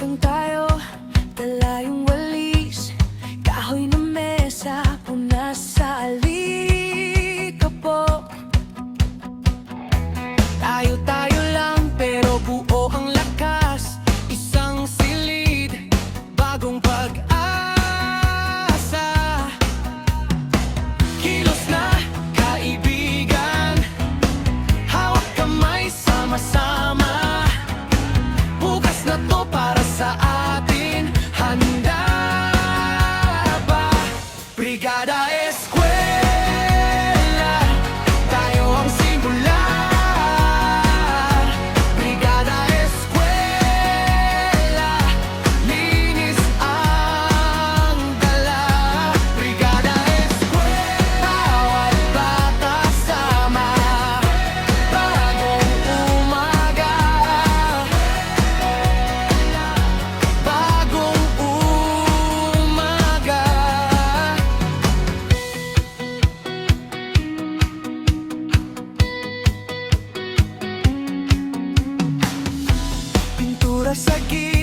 Kargang tayo, dala yung walis, kahoy na mesa, punas sa alikabok. Tayo-tayo lang pero buo ang lakas, isang silid, bagong pag-asa. Kilos na kaibigan, hawak kamay, sama-sama. Bukas na to para sa atin, handa ba? Brigada Eskwela, tayo ang simula. Brigada Eskwela, linis ang dala. Brigada Eskwela, bawat bata sama, bagong umaga. Bagong umaga. Pintura sa gilid,